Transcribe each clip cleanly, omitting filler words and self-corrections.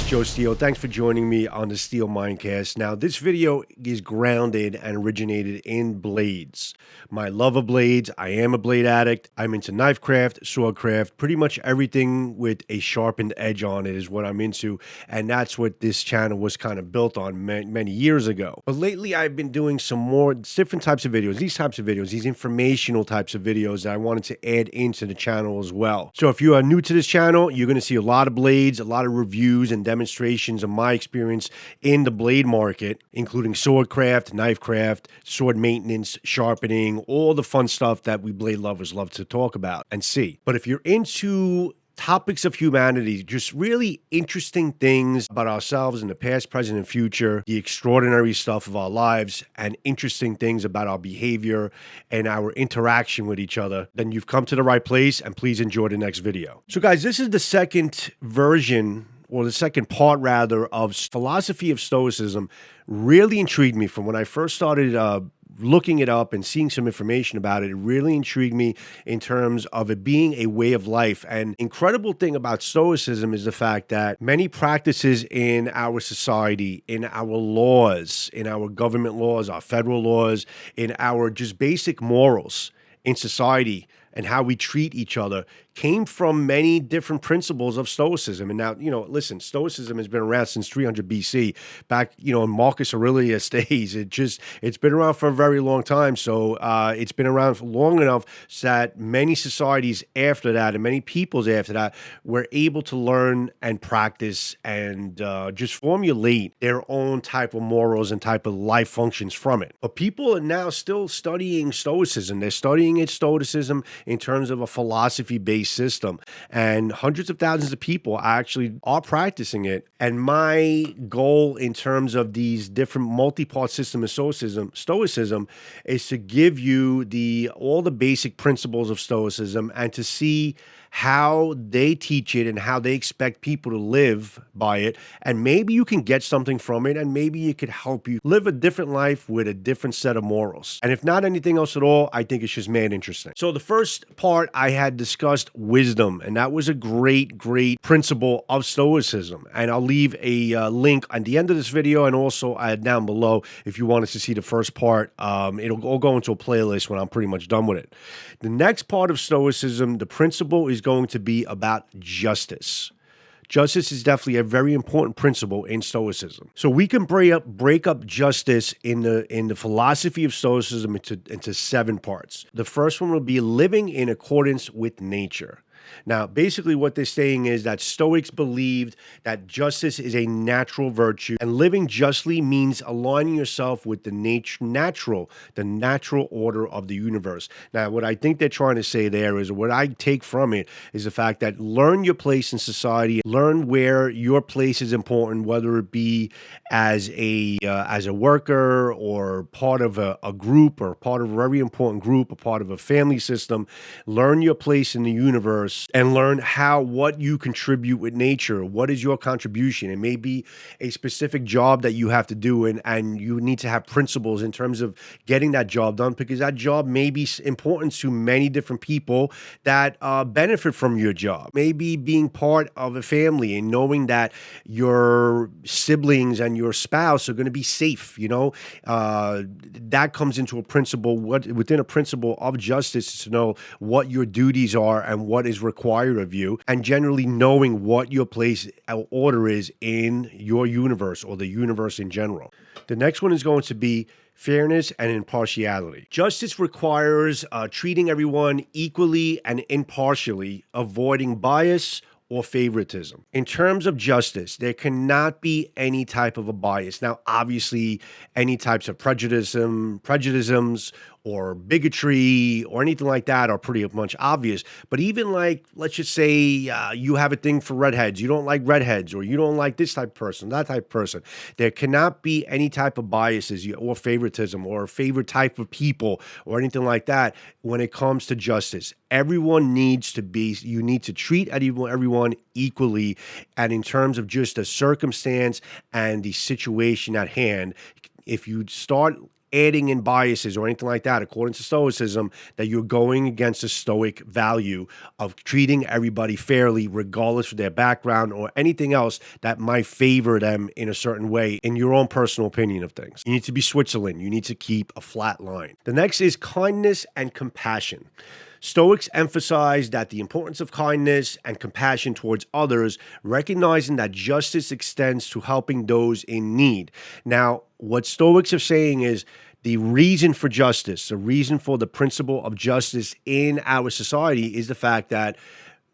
Joe Steele. Thanks for joining me on the Steel Mindcast. Now, this video is grounded and originated in blades. My love of blades. I am a blade addict. I'm into knife craft, sword craft, pretty much everything with a sharpened edge on it is what I'm into. And that's what this channel was kind of built on many years ago. But lately, I've been doing some more different types of videos, these types of videos, these informational types of videos that I wanted to add into the channel as well. So if you are new to this channel, you're going to see a lot of blades, a lot of reviews and demonstrations of my experience in the blade market, including sword craft, knife craft, sword maintenance, sharpening, all the fun stuff that we blade lovers love to talk about and see. But if you're into topics of humanity, just really interesting things about ourselves in the past, present, and future, the extraordinary stuff of our lives, and interesting things about our behavior and our interaction with each other, then you've come to the right place, and please enjoy the next video. So guys, this is the second version, or the second part rather, of Philosophy of Stoicism. Really intrigued me from when I first started looking it up and seeing some information about it. It really intrigued me in terms of it being a way of life. And incredible thing about Stoicism is the fact that many practices in our society, in our laws, in our government laws, our federal laws, in our just basic morals in society and how we treat each other came from many different principles of Stoicism. And now, listen, Stoicism has been around since 300 BC, back, in Marcus Aurelius days. It's been around for a very long time. So it's been around for long enough that many societies after that and many peoples after that were able to learn and practice and just formulate their own type of morals and type of life functions from it. But people are now still studying Stoicism. They're studying Stoicism in terms of a philosophy-based system, and hundreds of thousands of people actually are practicing it. And my goal in terms of these different multi-part system of Stoicism is to give you all the basic principles of Stoicism and to see how they teach it and how they expect people to live by it. And maybe you can get something from it, and maybe it could help you live a different life with a different set of morals. And if not anything else at all, I think it's just mad interesting. So the first part, I had discussed wisdom, and that was a great principle of Stoicism. And I'll leave a link at the end of this video and also down below if you wanted to see the first part. It'll all go into a playlist when I'm pretty much done with it. The next part of Stoicism, the principle is going to be about justice. Justice is definitely a very important principle in Stoicism. So we can break up justice in the philosophy of Stoicism into 7 parts. The first one will be living in accordance with nature. Now, basically what they're saying is that Stoics believed that justice is a natural virtue, and living justly means aligning yourself with the natural order of the universe. Now, what I think they're trying to say there is, what I take from it is the fact that learn your place in society, learn where your place is important, whether it be as a worker or part of a group or part of a very important group or part of a family system. Learn your place in the universe and learn what you contribute with nature. What is your contribution? It may be a specific job that you have to do, and you need to have principles in terms of getting that job done, because that job may be important to many different people that benefit from your job. Maybe being part of a family and knowing that your siblings and your spouse are going to be safe, that comes into a principle. Within a principle of justice is to know what your duties are and what is required of you, and generally knowing what your place order is in your universe or the universe in general. The next one is going to be fairness and impartiality. Justice requires treating everyone equally and impartially, avoiding bias or favoritism. In terms of justice, there cannot be any type of a bias. Now, obviously, any types of prejudices or bigotry or anything like that are pretty much obvious. But even like, let's just say you have a thing for redheads, you don't like redheads, or you don't like this type of person, that type of person. There cannot be any type of biases or favoritism or favorite type of people or anything like that when it comes to justice. Everyone needs to be, you need to treat everyone equally. And in terms of just the circumstance and the situation at hand, if you start adding in biases or anything like that, according to Stoicism, that you're going against the Stoic value of treating everybody fairly, regardless of their background or anything else that might favor them in a certain way in your own personal opinion of things. You need to be Switzerland. You need to keep a flat line. The next is kindness and compassion. Stoics emphasize that the importance of kindness and compassion towards others, recognizing that justice extends to helping those in need. Now, what Stoics are saying is the reason for justice, the reason for the principle of justice in our society is the fact that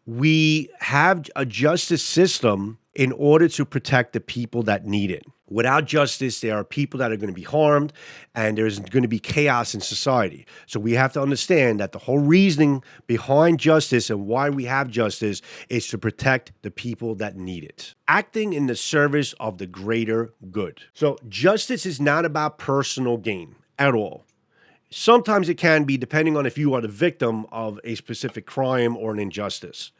we have a justice system in order to protect the people that need it. Without justice, there are people that are going to be harmed and there's going to be chaos in society. So we have to understand that the whole reasoning behind justice and why we have justice is to protect the people that need it. Acting in the service of the greater good. So justice is not about personal gain at all. Sometimes it can be, depending on if you are the victim of a specific crime or an injustice.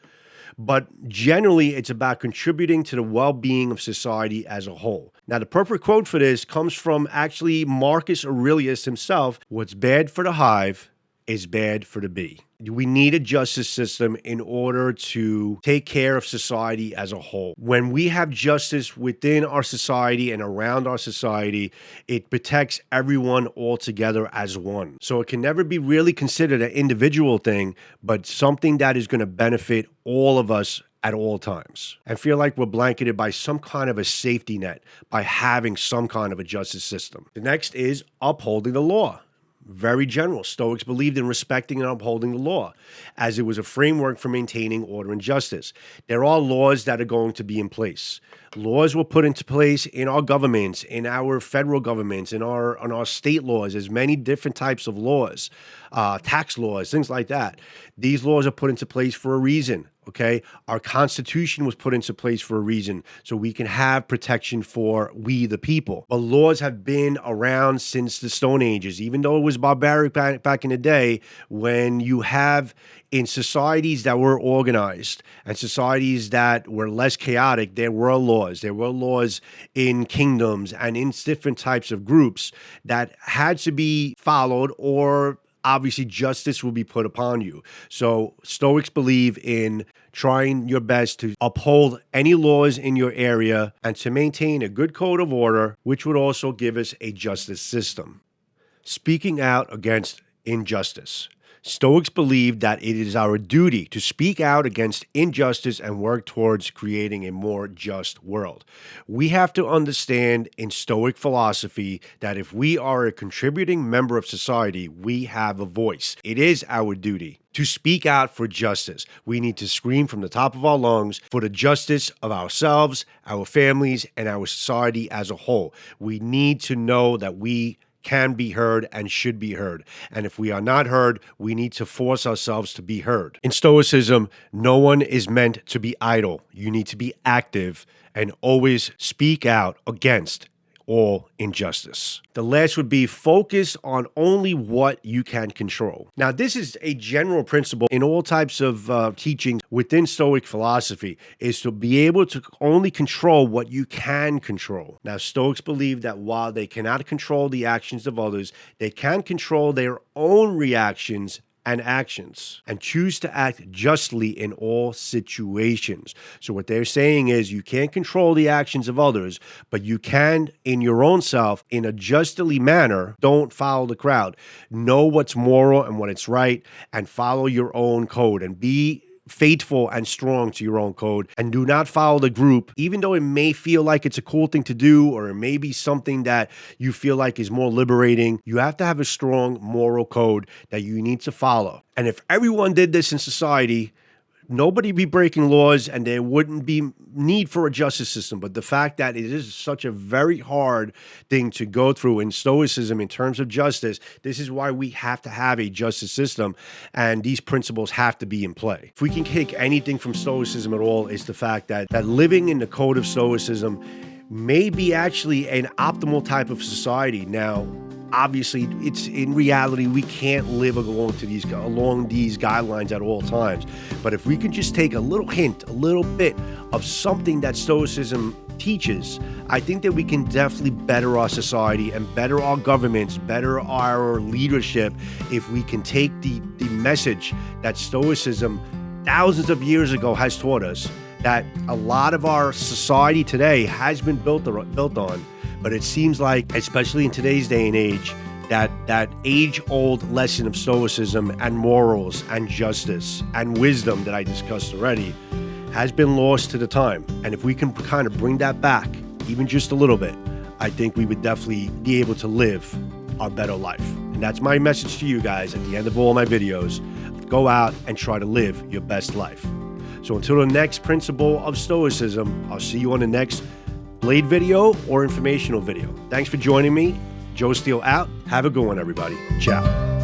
But generally, it's about contributing to the well-being of society as a whole. Now, the perfect quote for this comes from actually Marcus Aurelius himself. What's bad for the hive is bad for the bee. We need a justice system in order to take care of society as a whole. When we have justice within our society and around our society, it protects everyone all together as one. So it can never be really considered an individual thing, but something that is going to benefit all of us at all times, and feel like we're blanketed by some kind of a safety net by having some kind of a justice system. The next is upholding the law. Very general. Stoics believed in respecting and upholding the law, as it was a framework for maintaining order and justice. There are laws that are going to be in place. Laws were put into place in our governments, in our federal governments, in our state laws. There's many different types of laws, tax laws, things like that. These laws are put into place for a reason. Okay, our Constitution was put into place for a reason, so we can have protection for we the people. But laws have been around since the Stone Ages, even though it was barbaric back in the day. When you have in societies that were organized and societies that were less chaotic, there were laws. There were laws in kingdoms and in different types of groups that had to be followed, or obviously justice will be put upon you. So Stoics believe in trying your best to uphold any laws in your area and to maintain a good code of order, which would also give us a justice system. Speaking out against injustice. Stoics believe that it is our duty to speak out against injustice and work towards creating a more just world. We have to understand in Stoic philosophy that if we are a contributing member of society, we have a voice. It is our duty to speak out for justice. We need to scream from the top of our lungs for the justice of ourselves, our families, and our society as a whole. We need to know that we can be heard and should be heard. And if we are not heard, we need to force ourselves to be heard. In Stoicism, no one is meant to be idle. You need to be active and always speak out against all injustice. The last would be focus on only what you can control. Now, this is a general principle in all types of teachings within Stoic philosophy, is to be able to only control what you can control. Now, Stoics believe that while they cannot control the actions of others, they can control their own reactions and actions and choose to act justly in all situations. So what they're saying is you can't control the actions of others, but you can in your own self in a justly manner. Don't follow the crowd. Know what's moral and what it's right, and follow your own code and be faithful and strong to your own code, and do not follow the group, even though it may feel like it's a cool thing to do, or it may be something that you feel like is more liberating. You have to have a strong moral code that you need to follow. And if everyone did this in society, nobody be breaking laws and there wouldn't be need for a justice system. But the fact that it is such a very hard thing to go through in Stoicism in terms of justice, this is why we have to have a justice system, and these principles have to be in play. If we can take anything from Stoicism at all, it's the fact that living in the code of Stoicism may be actually an optimal type of society. Now, obviously, it's in reality, we can't live along these guidelines at all times. But if we can just take a little hint, a little bit of something that Stoicism teaches, I think that we can definitely better our society and better our governments, better our leadership if we can take the message that Stoicism thousands of years ago has taught us, that a lot of our society today has been built on, but it seems like, especially in today's day and age, that age-old lesson of Stoicism and morals and justice and wisdom that I discussed already has been lost to the time. And if we can kind of bring that back, even just a little bit, I think we would definitely be able to live a better life. And that's my message to you guys at the end of all my videos. Go out and try to live your best life. So until the next principle of Stoicism, I'll see you on the next Blade video or informational video. Thanks for joining me. Joe Steele out. Have a good one, everybody. Ciao.